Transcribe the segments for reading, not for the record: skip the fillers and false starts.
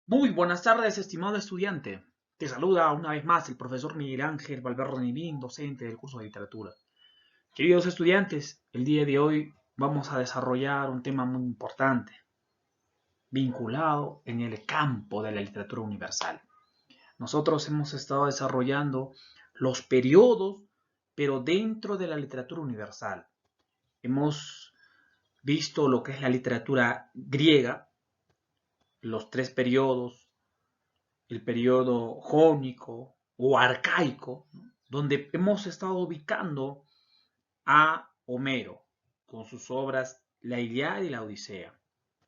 Muy buenas tardes, estimado estudiante. Te saluda una vez más el profesor Miguel Ángel Valverde Nevín, docente del curso de literatura. Queridos estudiantes, el día de hoy vamos a desarrollar un tema muy importante, vinculado en el campo de la literatura universal. Nosotros hemos estado desarrollando los periodos, pero dentro de la literatura universal. Hemos visto lo que es la literatura griega, los tres periodos, el periodo jónico o arcaico, ¿no? Donde hemos estado ubicando a Homero con sus obras La Ilíada y la Odisea.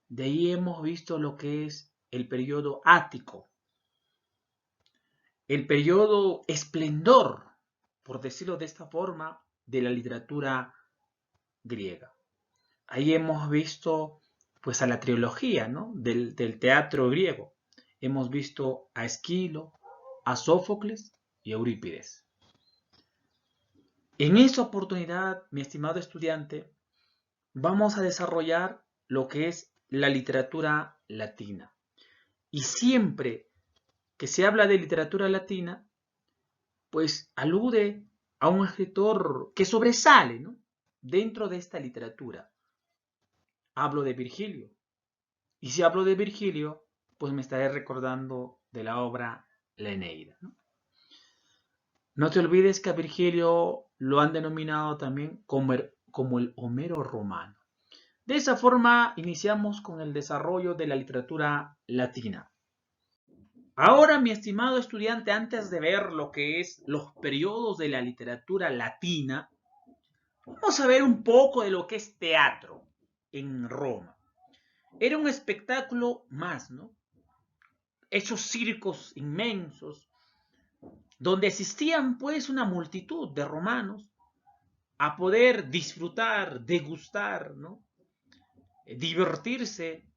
De ahí hemos visto lo que es el periodo ático, el periodo esplendor, por decirlo de esta forma, de la literatura griega. Ahí hemos visto pues a la trilogía, ¿no? del teatro griego. Hemos visto a Esquilo, a Sófocles y a Eurípides. En esta oportunidad, mi estimado estudiante, vamos a desarrollar lo que es la literatura latina. Y siempre que se habla de literatura latina, pues alude a un escritor que sobresale, ¿no? Dentro de esta literatura. Hablo de Virgilio. Y si hablo de Virgilio, pues me estaré recordando de la obra La Eneida, ¿no? No te olvides que a Virgilio lo han denominado también como el Homero romano. De esa forma iniciamos con el desarrollo de la literatura latina. Ahora, mi estimado estudiante, antes de ver lo que es los periodos de la literatura latina, vamos a ver un poco de lo que es teatro en Roma. Era un espectáculo más, ¿no? Esos circos inmensos, donde asistían pues una multitud de romanos a poder disfrutar, degustar, ¿no? Divertirse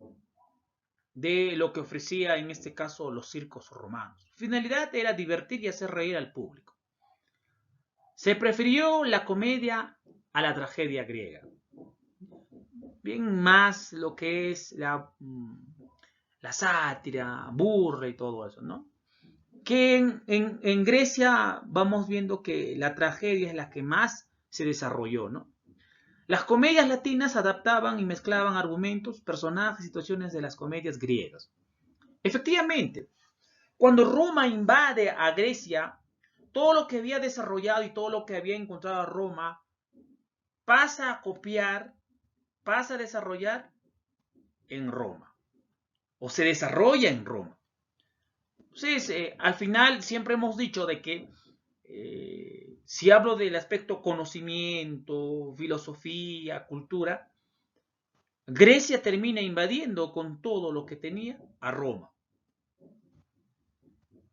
de lo que ofrecía en este caso los circos romanos. Su finalidad era divertir y hacer reír al público. Se prefirió la comedia a la tragedia griega. Bien más lo que es la sátira, burla y todo eso, ¿no? Que en Grecia vamos viendo que la tragedia es la que más se desarrolló, ¿no? Las comedias latinas adaptaban y mezclaban argumentos, personajes, situaciones de las comedias griegas. Efectivamente, cuando Roma invade a Grecia, todo lo que había desarrollado y todo lo que había encontrado Roma pasa a copiar, pasa a desarrollar en Roma, o se desarrolla en Roma. Entonces, al final siempre hemos dicho de que si hablo del aspecto conocimiento, filosofía, cultura, Grecia termina invadiendo con todo lo que tenía a Roma.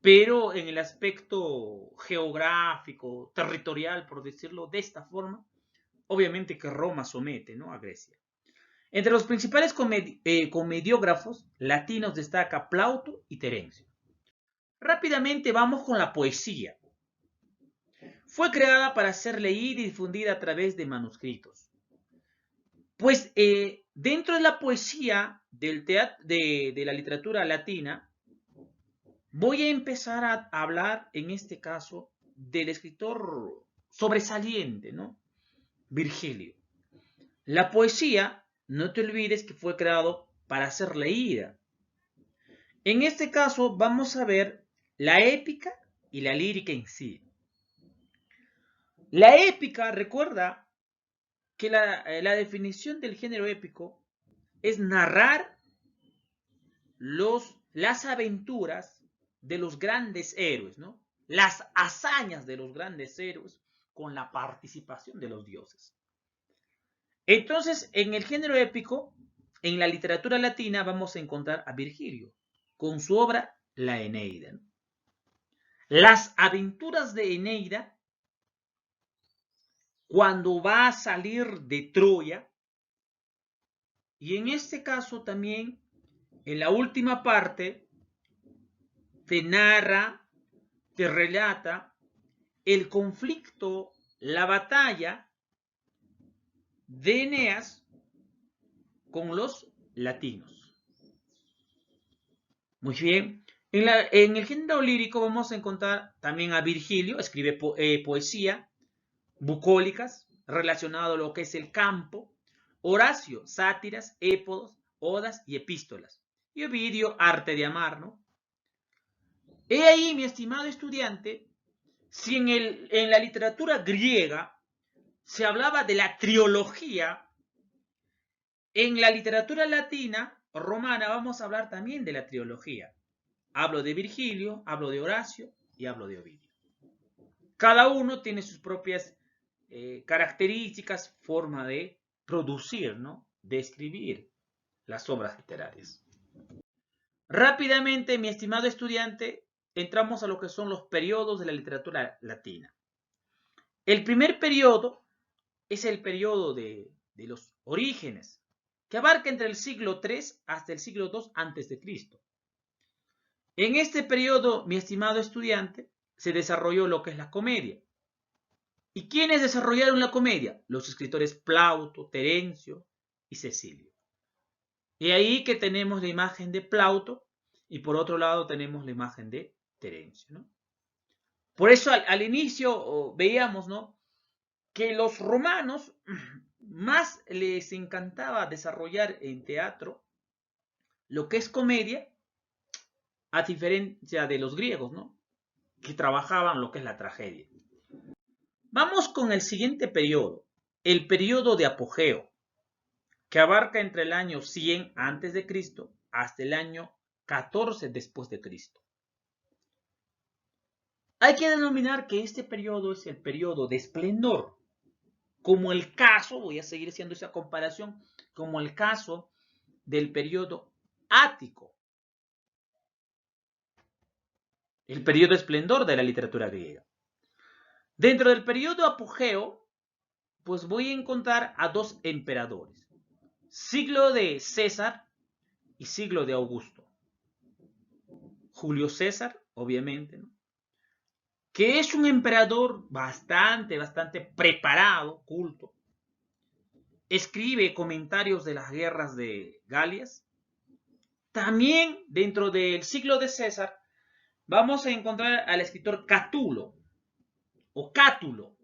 Pero en el aspecto geográfico, territorial, por decirlo de esta forma, obviamente que Roma somete, ¿no? A Grecia. Entre los principales comediógrafos latinos destaca Plauto y Terencio. Rápidamente vamos con la poesía. Fue creada para ser leída y difundida a través de manuscritos. Pues dentro de la poesía de la literatura latina, voy a empezar a hablar en este caso del escritor sobresaliente, ¿no? Virgilio. La poesía, no te olvides que fue creado para ser leída. En este caso vamos a ver la épica y la lírica en sí. La épica, recuerda que la definición del género épico es narrar las aventuras de los grandes héroes, ¿no? Las hazañas de los grandes héroes con la participación de los dioses. Entonces, en el género épico, en la literatura latina vamos a encontrar a Virgilio con su obra La Eneida, ¿no? Las aventuras de Eneida, cuando va a salir de Troya, y en este caso también, en la última parte, te narra, te relata el conflicto, la batalla de Eneas con los latinos. Muy bien. En el género lírico vamos a encontrar también a Virgilio, escribe poesía, bucólicas, relacionado a lo que es el campo. Horacio, sátiras, épodos, odas y epístolas. Y Ovidio, arte de amar, ¿no? He ahí, mi estimado estudiante, si en la literatura griega se hablaba de la triología, en la literatura latina romana vamos a hablar también de la triología. Hablo de Virgilio, hablo de Horacio y hablo de Ovidio. Cada uno tiene sus propias características, forma de producir, ¿no? De escribir las obras literarias. Rápidamente, mi estimado estudiante, entramos a lo que son los periodos de la literatura latina. El primer periodo es el periodo de los orígenes, que abarca entre el siglo III hasta el siglo II antes de Cristo. En este periodo, mi estimado estudiante, se desarrolló lo que es la comedia. ¿Y quiénes desarrollaron la comedia? Los escritores Plauto, Terencio y Cecilio. Y ahí que tenemos la imagen de Plauto y por otro lado tenemos la imagen de Terencio, ¿no? Por eso al inicio veíamos, ¿no?, que los romanos más les encantaba desarrollar en teatro lo que es comedia, a diferencia de los griegos, ¿no?, que trabajaban lo que es la tragedia. Vamos con el siguiente periodo, el periodo de apogeo, que abarca entre el año 100 a.C. hasta el año 14 después de Cristo. Hay que denominar que este periodo es el periodo de esplendor, como el caso, voy a seguir haciendo esa comparación, como el caso del periodo ático, el periodo esplendor de la literatura griega. Dentro del periodo apogeo, pues voy a encontrar a dos emperadores, siglo de César y siglo de Augusto. Julio César, obviamente, ¿no?, que es un emperador bastante preparado, culto. Escribe comentarios de las guerras de Galias. También dentro del siglo de César vamos a encontrar al escritor Catulo o Cátulo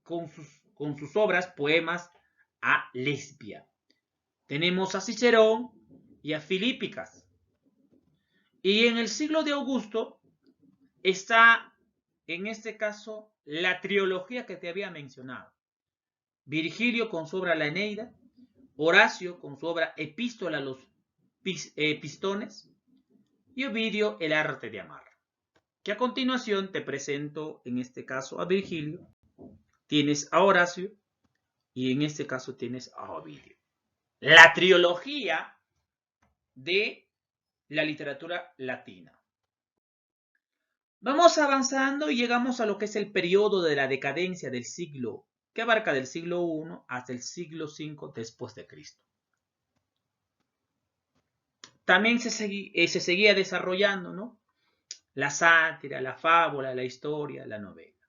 con sus obras, poemas a Lesbia. Tenemos a Cicerón y a Filípicas. Y en el siglo de Augusto está, en este caso, la trilogía que te había mencionado. Virgilio con su obra La Eneida, Horacio con su obra Epístola a los Pistones y Ovidio El arte de amar. Que a continuación te presento en este caso a Virgilio, tienes a Horacio y en este caso tienes a Ovidio. La trilogía de la literatura latina. Vamos avanzando y llegamos a lo que es el periodo de la decadencia del siglo, que abarca del siglo I hasta el siglo V después de Cristo. También se seguía desarrollando, ¿no?, la sátira, la fábula, la historia, la novela.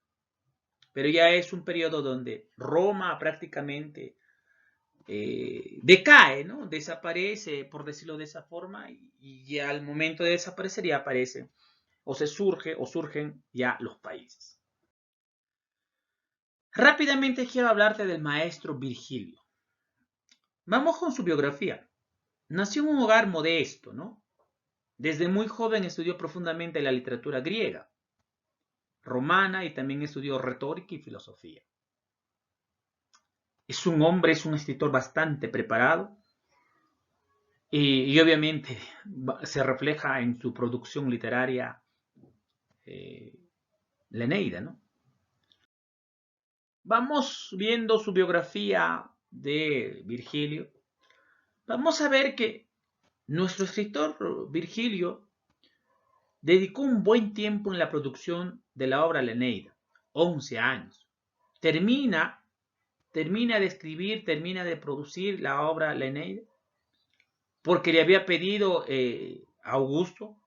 Pero ya es un periodo donde Roma prácticamente decae, ¿no?, desaparece, por decirlo de esa forma, y al momento de desaparecer ya aparecen o surgen ya los países. Rápidamente quiero hablarte del maestro Virgilio. Vamos con su biografía. Nació en un hogar modesto, ¿no? Desde muy joven estudió profundamente la literatura griega, romana y también estudió retórica y filosofía. Es un escritor bastante preparado y obviamente se refleja en su producción literaria la Eneida, ¿no? Vamos viendo su biografía de Virgilio. Vamos a ver que nuestro escritor Virgilio dedicó un buen tiempo en la producción de la obra La Eneida, 11 años. Termina de escribir, termina de producir la obra La Eneida, porque le había pedido a Augusto,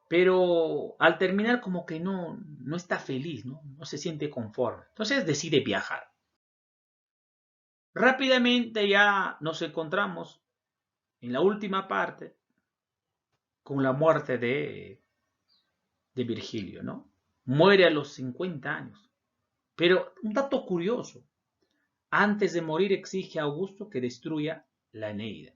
pero al terminar como que no está feliz, no se siente conforme. Entonces decide viajar. Rápidamente ya nos encontramos en la última parte con la muerte de Virgilio, ¿no? Muere a los 50 años. Pero un dato curioso, antes de morir exige a Augusto que destruya la Eneida.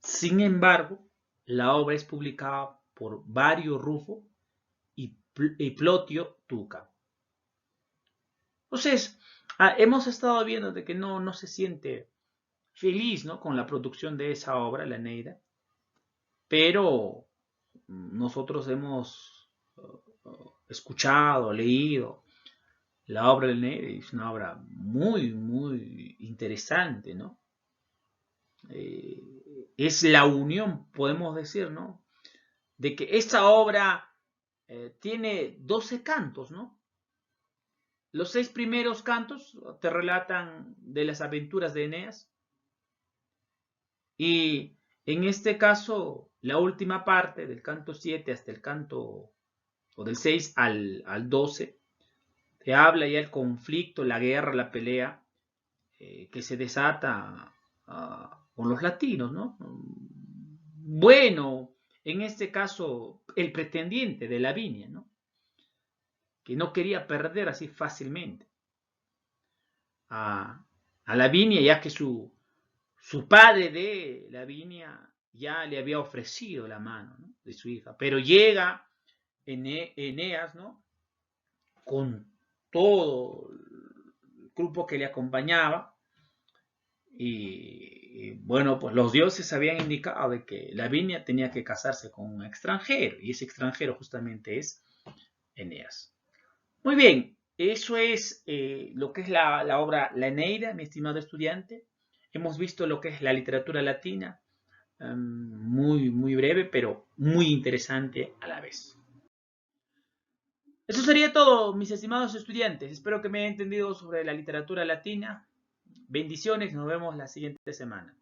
Sin embargo, la obra es publicada por Vario Rufo y Plotio Tuca. Entonces, hemos estado viendo de que no se siente feliz, ¿no?, con la producción de esa obra, la Eneida, pero nosotros hemos escuchado, leído la obra de la Eneida, y es una obra muy, muy interesante, ¿no? Es la unión, podemos decir, ¿no?, de que esta obra tiene 12 cantos, ¿no? Los 6 primeros cantos te relatan de las aventuras de Eneas, y en este caso, la última parte, del canto 7 hasta el canto, o del 6 al 12, te habla ya el conflicto, la guerra, la pelea que se desata con los latinos, ¿no? Bueno, en este caso, el pretendiente de Lavinia, ¿no?, que no quería perder así fácilmente a Lavinia, ya que su padre de Lavinia ya le había ofrecido la mano, ¿no?, de su hija. Pero llega Eneas, ¿no?, con todo el grupo que le acompañaba, y bueno, pues los dioses habían indicado de que Lavinia tenía que casarse con un extranjero, y ese extranjero justamente es Eneas. Muy bien, eso es lo que es la obra La Eneida, mi estimado estudiante. Hemos visto lo que es la literatura latina, muy, muy breve, pero muy interesante a la vez. Eso sería todo, mis estimados estudiantes. Espero que me hayan entendido sobre la literatura latina. Bendiciones, nos vemos la siguiente semana.